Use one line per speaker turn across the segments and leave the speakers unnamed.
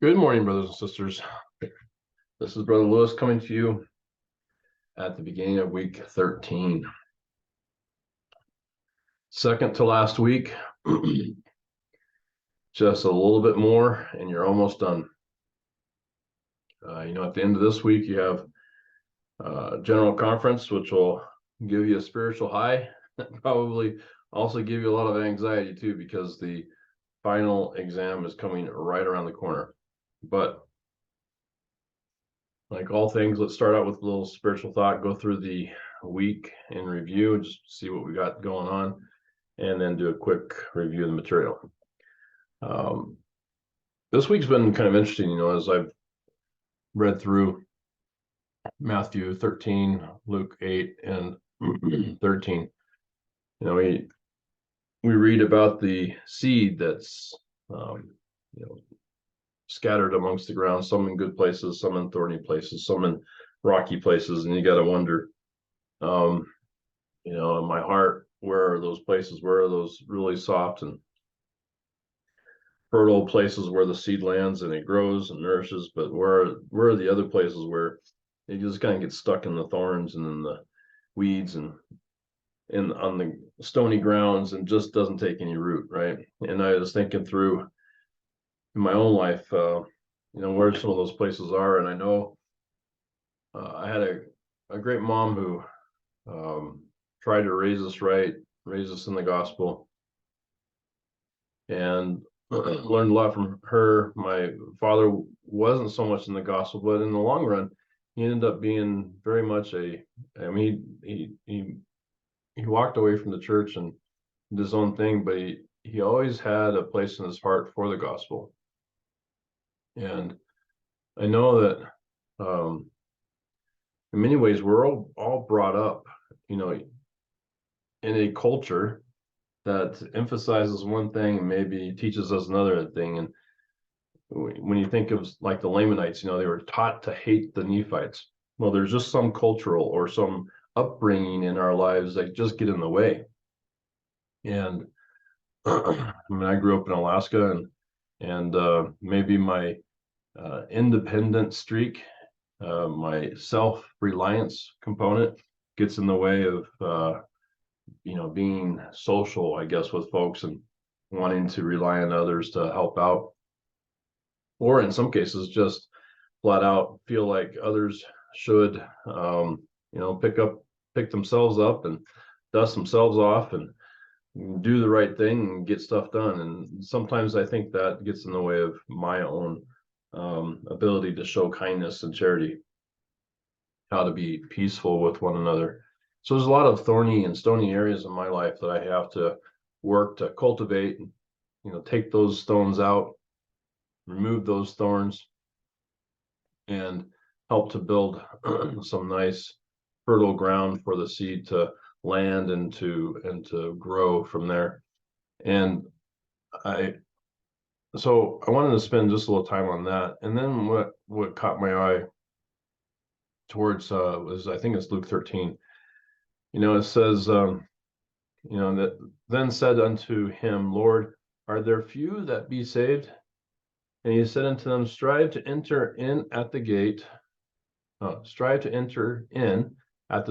Good morning, brothers and sisters. This is Brother Lewis coming to you at the beginning of week 13. Second to last week, just a little bit more, and you're almost done. At the end of this week, you have General Conference, which will give you a spiritual high, probably also give you a lot of anxiety too, because the final exam is coming right around the corner. But like all things, let's start out with a little spiritual thought, go through the week in review, just see what we got going on, and then do a quick review of the material. This week's been kind of interesting, as I've read through Matthew 13, Luke 8, and 13. We read about the seed that's scattered amongst the ground, some in good places, some in thorny places, some in rocky places, and you got to wonder, in my heart, where are those places? Where are those really soft and fertile places where the seed lands and it grows and nourishes? But where are the other places where it just kind of gets stuck in the thorns and in the weeds and on the stony grounds and just doesn't take any root, right? And I was thinking through in my own life, where some of those places are. And I know I had a great mom who tried to raise us right, raise us in the gospel, and learned a lot from her. My father wasn't so much in the gospel, but in the long run, he ended up being very much he walked away from the church and did his own thing, but he always had a place in his heart for the gospel. And I know that in many ways we're all brought up, in a culture that emphasizes one thing and maybe teaches us another thing. And when you think of like the Lamanites, they were taught to hate the Nephites. Well, there's just some cultural or some upbringing in our lives that just get in the way. And I grew up in Alaska, and maybe my independent streak, my self-reliance component gets in the way of being social, I guess, with folks and wanting to rely on others to help out, or in some cases just flat out feel like others should pick themselves up and dust themselves off and do the right thing and get stuff done. And sometimes I think that gets in the way of my own ability to show kindness and charity, how to be peaceful with one another. So there's a lot of thorny and stony areas in my life that I have to work to cultivate, take those stones out, remove those thorns, and help to build some nice fertile ground for the seed to land and to grow from there. And I wanted to spend just a little time on that. And then what caught my eye towards was, I think it's Luke 13. It says, that then said unto him, Lord, are there few that be saved? And he said unto them, strive to enter in at the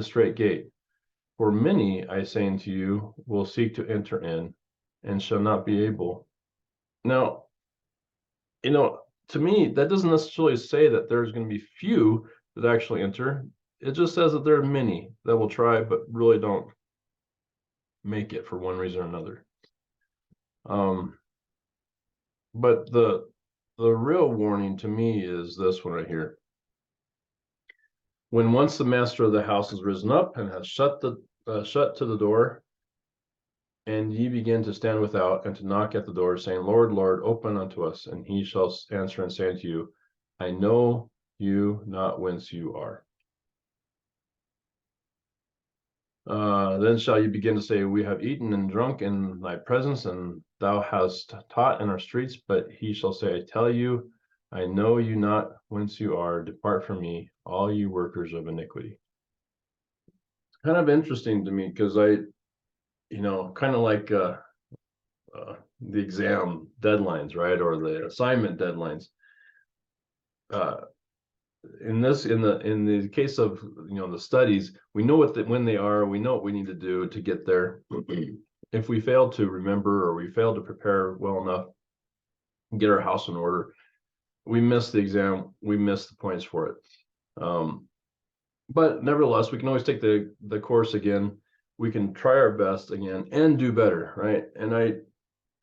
straight gate. For many, I say unto you, will seek to enter in and shall not be able. Now, to me, that doesn't necessarily say that there's going to be few that actually enter. It just says that there are many that will try, but really don't make it for one reason or another. But the real warning to me is this one right here. When once the master of the house is risen up and has shut to the door, and ye begin to stand without and to knock at the door, saying, Lord, Lord, open unto us. And he shall answer and say unto you, I know you not whence you are. Then shall you begin to say, we have eaten and drunk in thy presence, and thou hast taught in our streets. But he shall say, I tell you, I know you not whence you are. Depart from me, all you workers of iniquity. It's kind of interesting to me because I, kind of like the exam deadlines, right? Or the assignment deadlines. in the case of, the studies, we know when they are, we know what we need to do to get there. If we fail to remember, or we fail to prepare well enough, get our house in order, we miss the exam, we miss the points for it. But nevertheless, we can always take the course again. We can try our best again and do better, right? And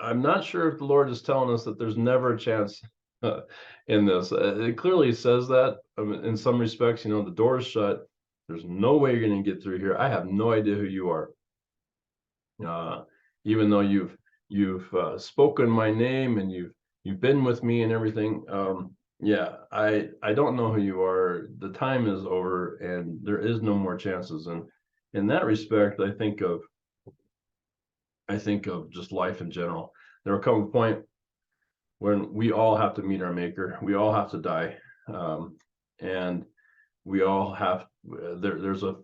I'm not sure if the Lord is telling us that there's never a chance in this. It clearly says that, in some respects, the door is shut. There's no way you're going to get through here. I have no idea who you are. Even though you've spoken my name and you've been with me and everything. Yeah, I don't know who you are. The time is over and there is no more chances. And in that respect, I think of just life in general. There will come a point when we all have to meet our maker. We all have to die. And we all have, there's a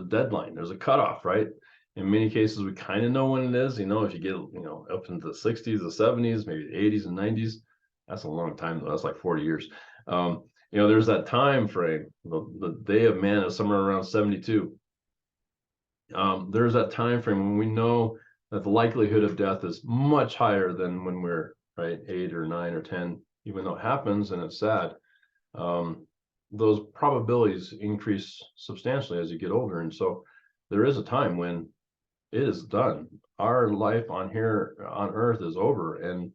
deadline, there's a cutoff, right? In many cases, we kind of know when it is, if you get, up into the 60s, the 70s, maybe the 80s and 90s, that's a long time though. That's like 40 years. There's that time frame. The day of man is somewhere around 72. There's that time frame when we know that the likelihood of death is much higher than when we're, right, 8 or 9 or 10, even though it happens and it's sad. Those probabilities increase substantially as you get older. And so there is a time when it is done. Our life on here on earth is over, and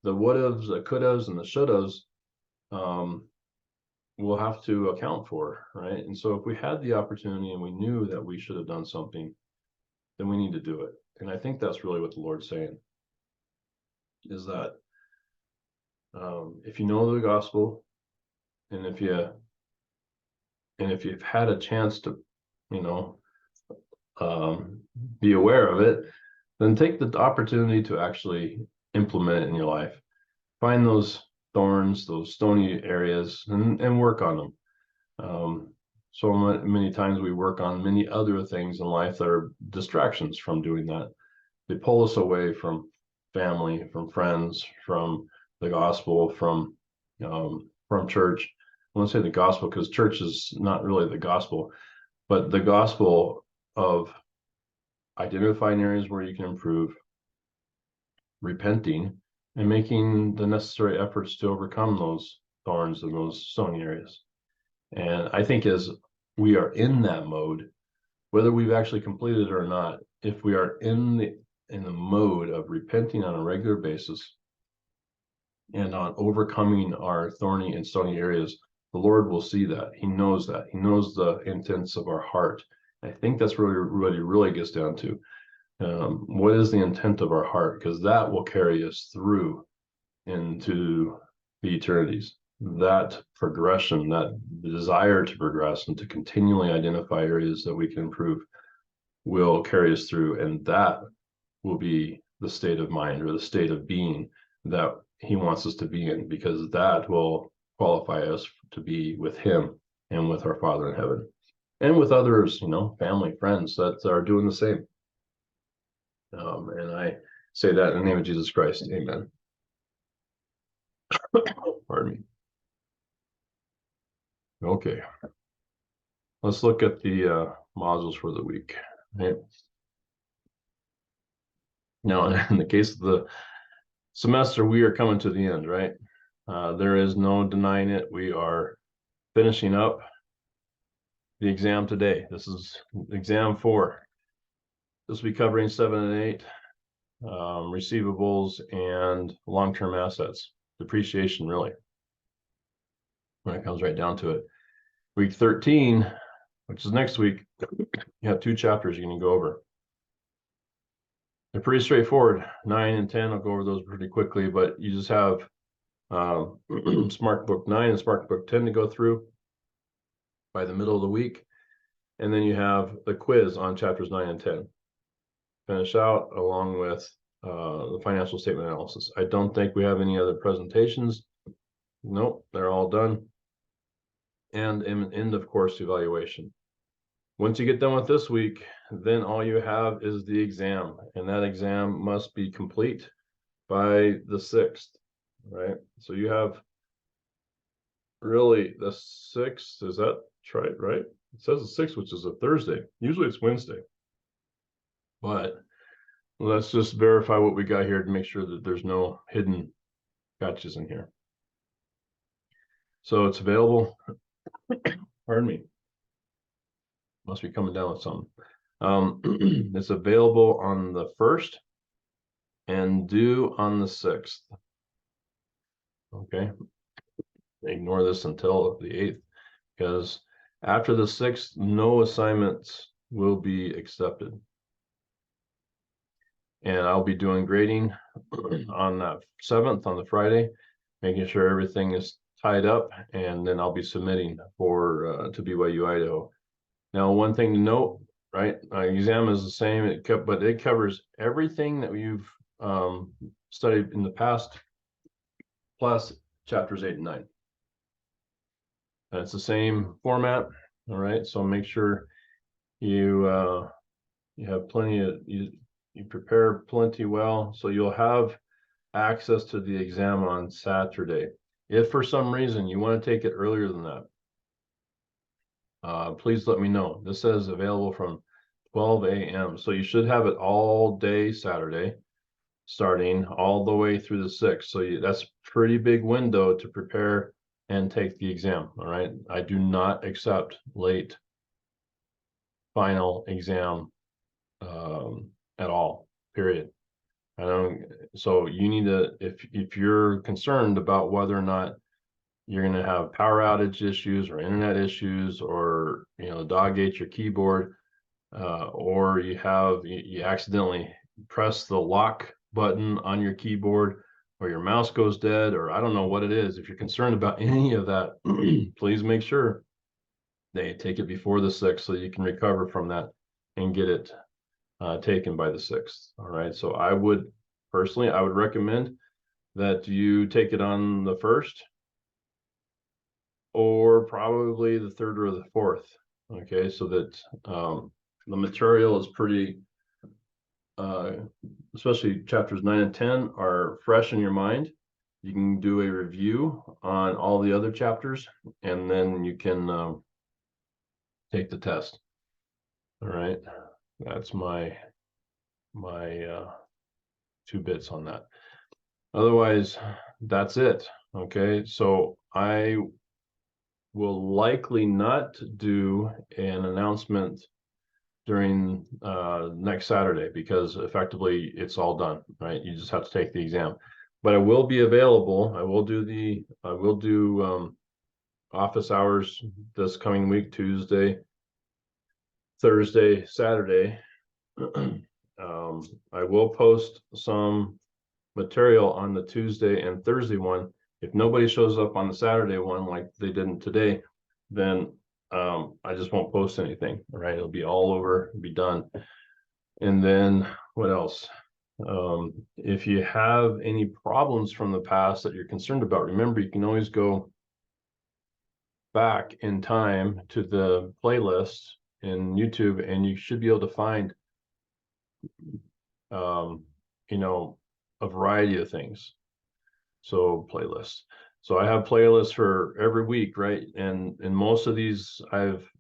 the would-haves, the could-haves, and the should-haves we'll have to account for, right? And so if we had the opportunity and we knew that we should have done something, then we need to do it. And I think that's really what the Lord's saying, is that if you know the gospel, and if you've had a chance to, be aware of it, then take the opportunity to actually implement it in your life. Find those thorns, those stony areas, and work on them. So many times we work on many other things in life that are distractions from doing that. They pull us away from family, from friends, from the gospel, from church. I want to say the gospel because church is not really the gospel, but the gospel of identifying areas where you can improve, repenting, and making the necessary efforts to overcome those thorns and those stony areas. And I think as we are in that mode, whether we've actually completed it or not, if we are in the mode of repenting on a regular basis and on overcoming our thorny and stony areas, the Lord will see that. He knows that. He knows the intents of our heart. I think that's really gets down to what is the intent of our heart, because that will carry us through into the eternities. That progression, that desire to progress and to continually identify areas that we can improve will carry us through, and that will be the state of mind or the state of being that he wants us to be in, because that will qualify us to be with him and with our Father in heaven and with others, family, friends that are doing the same. And I say that in the name of Jesus Christ. Amen. Pardon me. Okay. Let's look at the modules for the week. Right? Now, in the case of the semester, we are coming to the end, right? There is no denying it. We are finishing up the exam today. This is exam 4. This will be covering 7 and 8, receivables and long-term assets, depreciation, really, when it comes right down to it. Week 13, which is next week, you have 2 chapters you can go over. They're pretty straightforward. 9 and 10, I'll go over those pretty quickly, but you just have Smart Book 9 and Smart Book 10 to go through by the middle of the week. And then you have the quiz on chapters 9 and 10. Finish out along with the financial statement analysis. I don't think we have any other presentations. Nope, they're all done. And an end of course evaluation. Once you get done with this week, then all you have is the exam, and that exam must be complete by the 6th, right? So you have really the 6th, is that right? It says the 6th, which is a Thursday. Usually it's Wednesday. But let's just verify what we got here to make sure that there's no hidden gotchas in here. So it's available. Pardon me. Must be coming down with something. It's available on the 1st and due on the 6th. Okay. Ignore this until the 8th, because after the 6th, no assignments will be accepted. And I'll be doing grading on that 7th, on the Friday, making sure everything is tied up, and then I'll be submitting for to BYU Idaho. Now, one thing to note, right? Exam is the same, but it covers everything that you've studied in the past, plus chapters 8 and 9. And it's the same format, all right? So make sure you have plenty of you prepare plenty well, so you'll have access to the exam on Saturday. If for some reason you want to take it earlier than that, please let me know. This says available from 12 a.m. So you should have it all day Saturday, starting all the way through the 6th. So that's pretty big window to prepare and take the exam. All right. I do not accept late final exam at all, period. I don't, so you need to, if you're concerned about whether or not you're going to have power outage issues or internet issues, or the dog ate your keyboard, or you accidentally press the lock button on your keyboard, or your mouse goes dead, or I don't know what it is. If you're concerned about any of that, please make sure they take it before the 6th so you can recover from that and get it taken by the 6th. All right. So I would recommend that you take it on the 1st, or probably the 3rd or the 4th. Okay. So that the material is pretty, especially chapters 9 and 10 are fresh in your mind. You can do a review on all the other chapters, and then you can take the test. All right. That's my 2 bits on that. Otherwise, that's it. Okay. So I will likely not do an announcement during next Saturday, because effectively it's all done, right? You just have to take the exam. But I will be available. I will do office hours this coming week, Tuesday, Thursday, Saturday. I will post some material on the Tuesday and Thursday one. If nobody shows up on the Saturday one like they didn't today, then I just won't post anything. All right, it'll be all over, it'll be done. And then what else? If you have any problems from the past that you're concerned about, remember, you can always go back in time to the playlist in YouTube, and you should be able to find a variety of things. So playlists. So I have playlists for every week, right? And in most of these, I've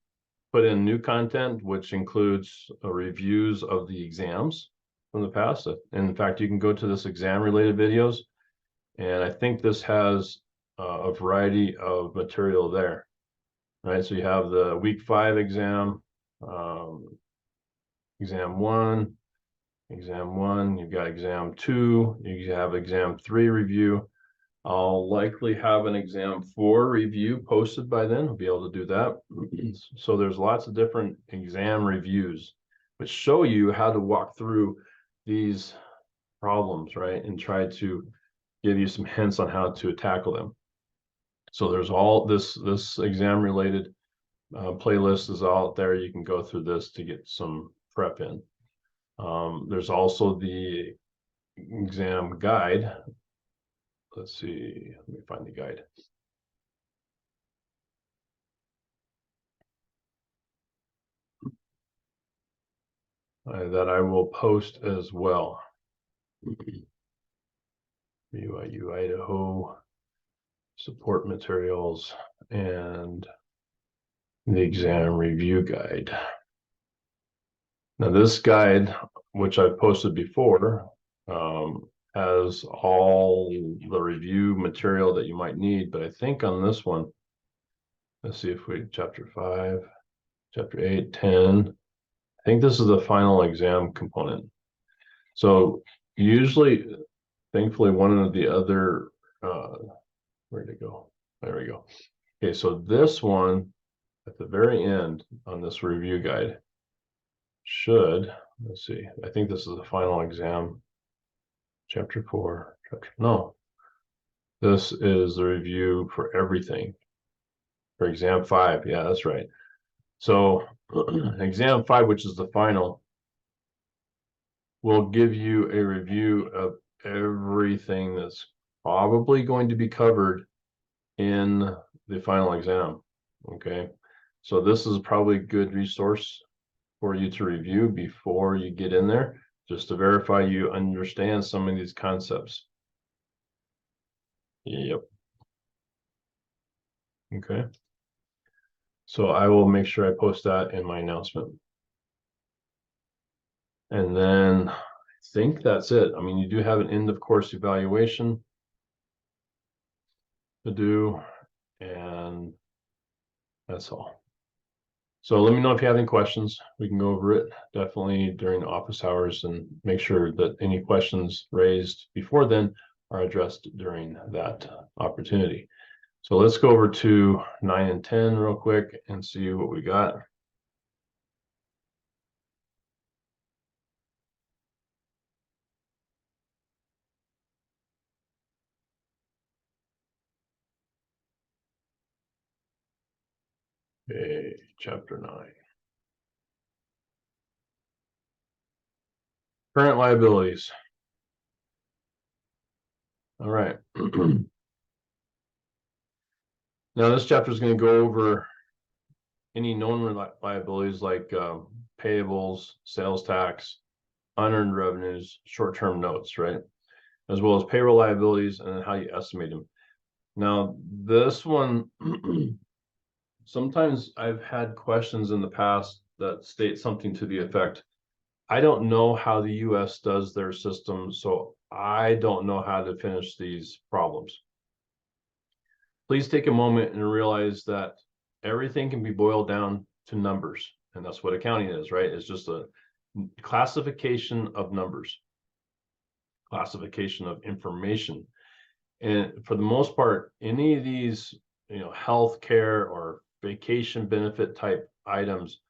put in new content, which includes reviews of the exams from the past. And in fact, you can go to this exam related videos, and I think this has a variety of material there, right? So you have the week 5 exam, exam 1, you've got exam 2, you have exam 3 review. I'll likely have an exam 4 review posted by then. I'll be able to do that. So there's lots of different exam reviews which show you how to walk through these problems, right? And try to give you some hints on how to tackle them. So there's all this exam related playlist is all out there. You can go through this to get some prep in. There's also the exam guide. Let's see, let me find the guide. That I will post as well. BYU Idaho support materials. and the exam review guide. Now this guide, which I've posted before, has all the review material that you might need, but I think on this one, let's see if we, chapter 5, chapter 8, 10, I think this is the final exam component. So usually, thankfully, one of the other, where'd it go? There we go. Okay, so this one at the very end on this review guide should, let's see, I think this is the final exam, chapter 4, no, this is the review for everything for exam 5. Yeah, that's right. So exam 5, which is the final, will give you a review of everything that's probably going to be covered in the final exam. Okay, so this is probably a good resource for you to review before you get in there, just to verify you understand some of these concepts. Yep. Okay. So I will make sure I post that in my announcement. And then I think that's it. I mean, you do have an end of course evaluation to do, and that's all. So let me know if you have any questions. We can go over it definitely during office hours and make sure that any questions raised before then are addressed during that opportunity. So let's go over to 9 and 10 real quick and see what we got. Okay, chapter 9. Current liabilities. All right. Now this chapter is going to go over any known liabilities like payables, sales tax, unearned revenues, short-term notes, right? As well as payroll liabilities and how you estimate them. Now, this one, sometimes I've had questions in the past that state something to the effect, I don't know how the US does their system, so I don't know how to finish these problems. Please take a moment and realize that everything can be boiled down to numbers, and that's what accounting is, right? It's just a classification of numbers, classification of information. And for the most part, any of these, healthcare or vacation benefit type items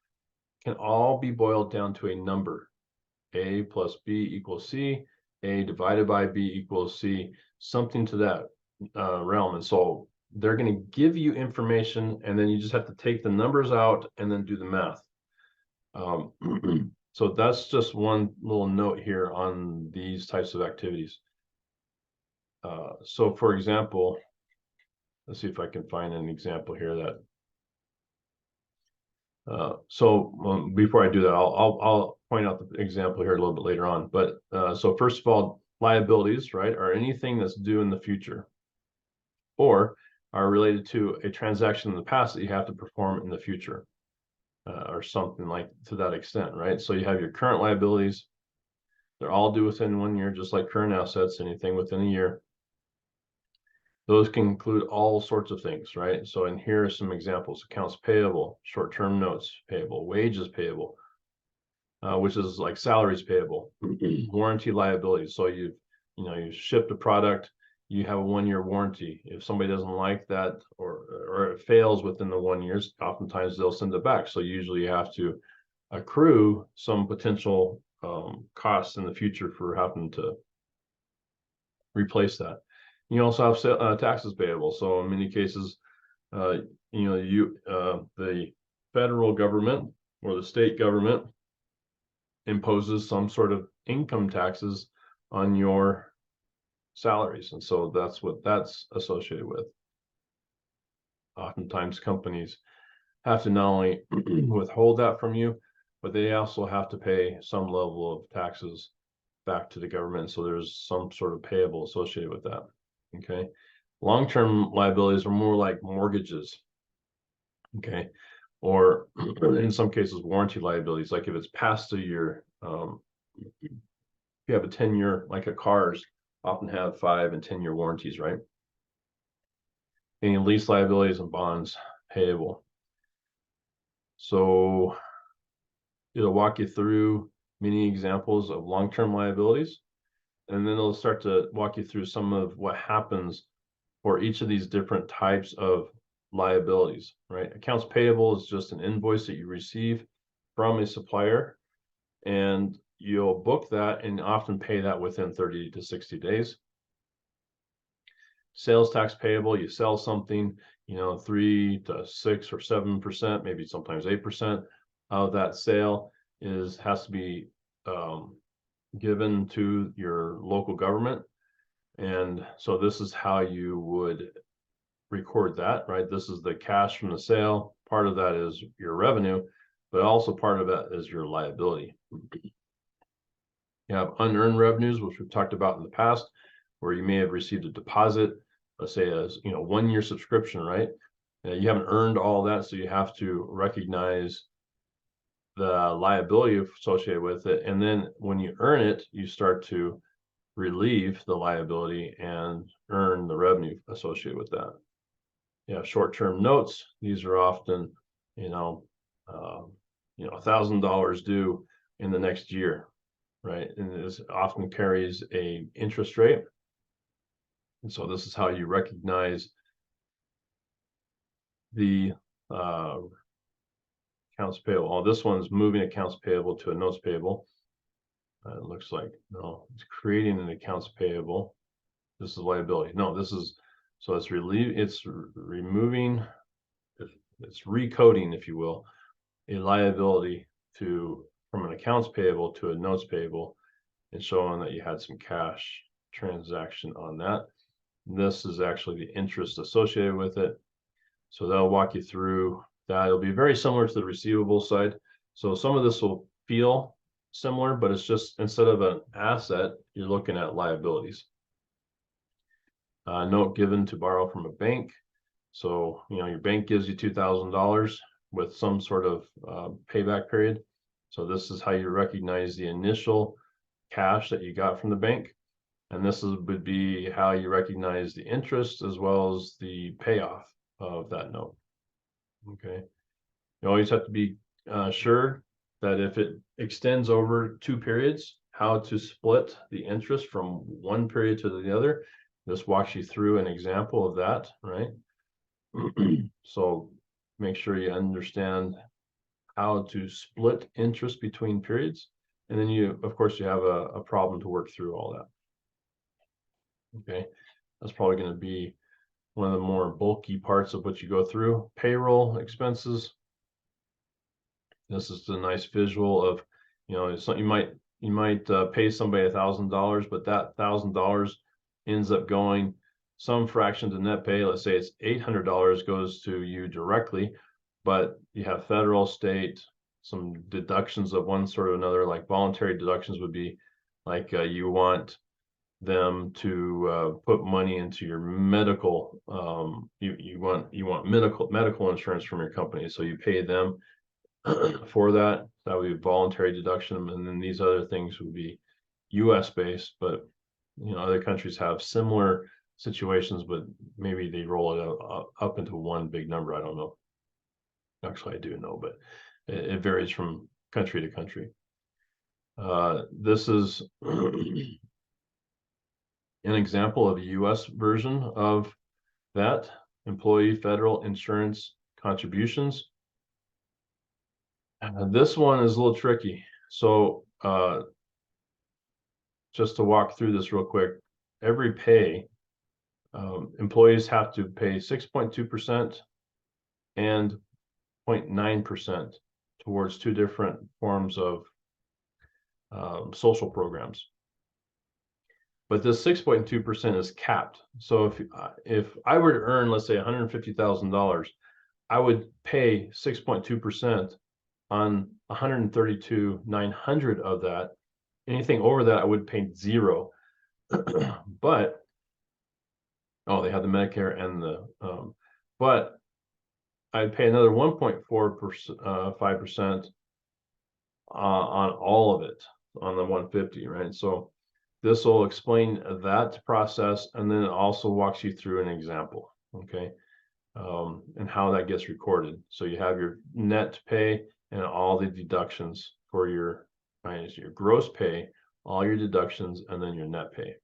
can all be boiled down to a number. A plus B equals C, A divided by B equals C, something to that realm. And so they're going to give you information, and then you just have to take the numbers out and then do the math. So that's just one little note here on these types of activities. So for example, let's see if I can find an example here that before I do that, I'll point out the example here a little bit later on. But so first of all, liabilities, right, are anything that's due in the future or are related to a transaction in the past that you have to perform in the future, or something like to that extent, right? So you have your current liabilities. They're all due within 1 year, just like current assets, anything within a year. Those can include all sorts of things, right? So, and here are some examples: accounts payable, short-term notes payable, wages payable, which is like salaries payable, warranty liabilities. So you shipped a product, you have a 1-year warranty. If somebody doesn't like that or it fails within the 1 year, oftentimes they'll send it back. So usually you have to accrue some potential costs in the future for having to replace that. You also have taxes payable. So in many cases, the federal government or the state government imposes some sort of income taxes on your salaries. And so that's what that's associated with. Oftentimes companies have to not only withhold that from you, but they also have to pay some level of taxes back to the government. So there's some sort of payable associated with that. Okay. Long-term liabilities are more like mortgages. Okay. Or in some cases, warranty liabilities, like if it's past a year, if you have a 10-year, like a cars often have 5 and 10-year warranties, right? Any lease liabilities and bonds payable. So it'll walk you through many examples of long-term liabilities, and then it'll start to walk you through some of what happens for each of these different types of liabilities, right? Accounts payable is just an invoice that you receive from a supplier, and you'll book that and often pay that within 30 to 60 days. Sales tax payable, you sell something, 3 to 6 or 7%, maybe sometimes 8% of that sale has to be given to your local government. And so this is how you would record that, right? This is the cash from the sale. Part of that is your revenue, but also part of that is your liability. You have unearned revenues, which we've talked about in the past, where you may have received a deposit, let's say as 1-year subscription, right? You haven't earned all that, so you have to recognize the liability associated with it. And then when you earn it, you start to relieve the liability and earn the revenue associated with that. Yeah, short-term notes. These are often, $1,000 due in the next year, right? And this often carries a interest rate. And so this is how you recognize the accounts payable. Oh, this one's moving accounts payable to a notes payable. It looks like, no, it's creating an accounts payable. This is liability. No, this is, so it's removing, it's recoding, if you will, a liability from an accounts payable to a notes payable, and showing that you had some cash transaction on that. This is actually the interest associated with it. So that'll walk you through that. It'll be very similar to the receivable side. So some of this will feel similar, but it's just, instead of an asset, you're looking at liabilities. Note given to borrow from a bank. So, your bank gives you $2,000 with some sort of payback period. So this is how you recognize the initial cash that you got from the bank. And this would be how you recognize the interest as well as the payoff of that note. Okay. You always have to be sure that if it extends over 2 periods, how to split the interest from one period to the other. This walks you through an example of that, right? So make sure you understand how to split interest between periods. And then of course, you have a problem to work through all that. Okay, that's probably going to be one of the more bulky parts of what you go through. Payroll expenses. This is a nice visual of, so you might pay somebody $1,000, but that $1,000 ends up going some fraction to net pay. Let's say it's $800 goes to you directly, but you have federal, state, some deductions of one sort or another, like voluntary deductions would be like you want them to put money into your medical, you want medical insurance from your company, so you pay them for that. That would be voluntary deduction, and then these other things would be US based, but other countries have similar situations, but maybe they roll it up into one big number. I don't know. Actually, I do know, but it varies from country to country. This is an example of a US version of that: employee federal insurance contributions. This one is a little tricky. So just to walk through this real quick, every pay, employees have to pay 6.2% and 0.9% towards 2 different forms of social programs. But this 6.2% is capped. So if I were to earn, let's say, $150,000, I would pay 6.2% on 132,900 of that. Anything over that, I would pay 0. But they have the Medicare and the but I'd pay another 1.4%, 5% on all of it on the 150, right? So this will explain that process, and then it also walks you through an example, okay, and how that gets recorded. So you have your net pay and all the deductions for your gross pay, all your deductions, and then your net pay.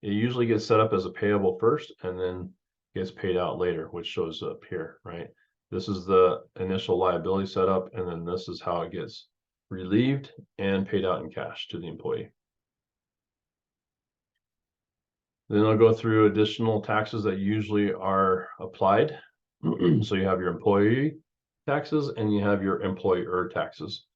It usually gets set up as a payable first and then gets paid out later, which shows up here, right? This is the initial liability setup, and then this is how it gets relieved and paid out in cash to the employee. Then I'll go through additional taxes that usually are applied. So you have your employee taxes and you have your employer taxes.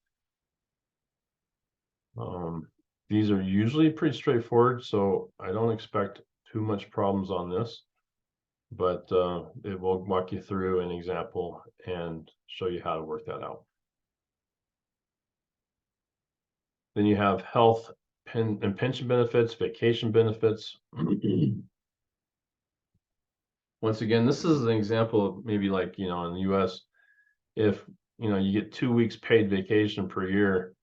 These are usually pretty straightforward, so I don't expect too much problems on this, but it will walk you through an example and show you how to work that out. Then you have health and pension benefits, vacation benefits. Once again, this is an example of maybe like, in the US, if, you get 2 weeks paid vacation per year,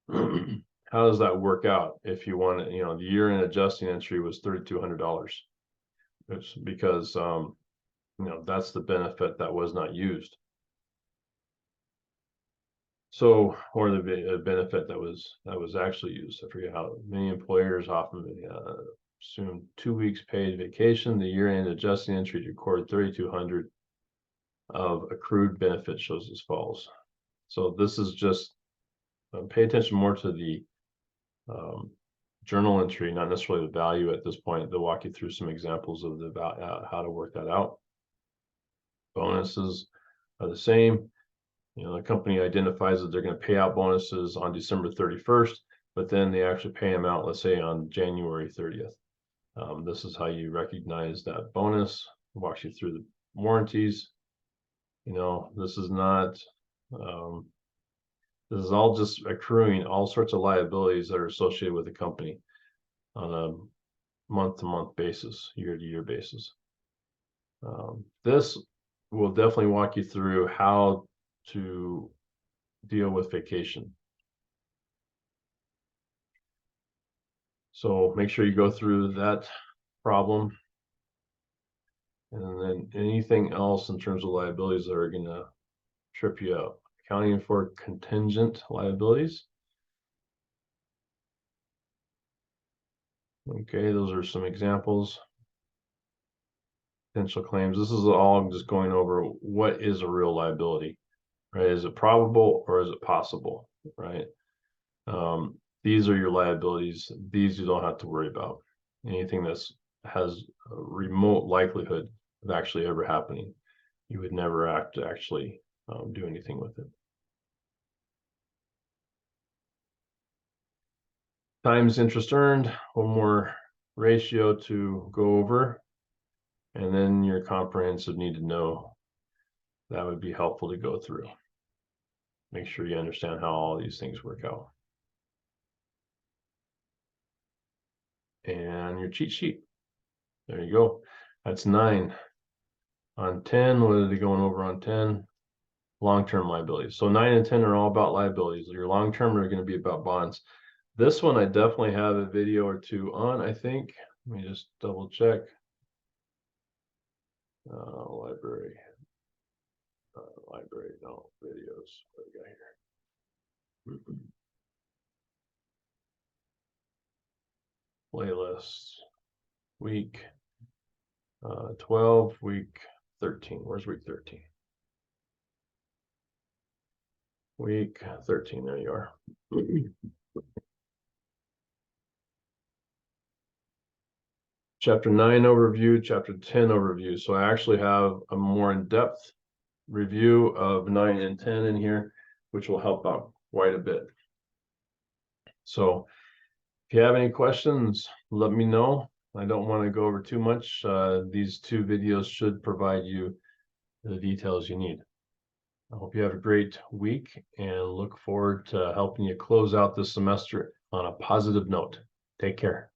how does that work out? If you want, the year-end adjusting entry was $3,200. It's because, that's the benefit that was not used. So, or the benefit that was actually used. I forget how many employers often assume 2 weeks paid vacation. The year-end adjusting entry to record 3,200 of accrued benefit shows as follows. So this is just pay attention more to the journal entry, not necessarily the value at this point. They'll walk you through some examples of how to work that out. Bonuses are the same. The company identifies that they're going to pay out bonuses on December 31st, but then they actually pay them out, let's say, on January 30th. This is how you recognize that bonus. Walks you through the warranties. This is not, this is all just accruing all sorts of liabilities that are associated with the company on a month-to-month basis, year-to-year basis. This will definitely walk you through how to deal with vacation. So make sure you go through that problem. And then anything else in terms of liabilities that are going to trip you up. Accounting for contingent liabilities. Okay, those are some examples. Potential claims. This is all just going over what is a real liability, right? Is it probable or is it possible, right? These are your liabilities. These you don't have to worry about. Anything that has a remote likelihood of actually ever happening, you would never have to actually do anything with it. Times interest earned, one more ratio to go over, and then your comprehensive need to know. That would be helpful to go through. Make sure you understand how all these things work out. And your cheat sheet. There you go. That's 9. On 10, what are they going over on 10? Long-term liabilities. So 9 and 10 are all about liabilities. Your long-term are going to be about bonds. This one I definitely have a video or two on, I think. Let me just double check. Library, no, videos. What do we got here? Playlists, week 12, week 13. Where's week 13? Week 13, there you are. Chapter 9 overview, chapter 10 overview. So I actually have a more in-depth review of 9 and 10 in here, which will help out quite a bit. So if you have any questions, let me know. I don't want to go over too much. These 2 videos should provide you the details you need. I hope you have a great week and look forward to helping you close out this semester on a positive note. Take care.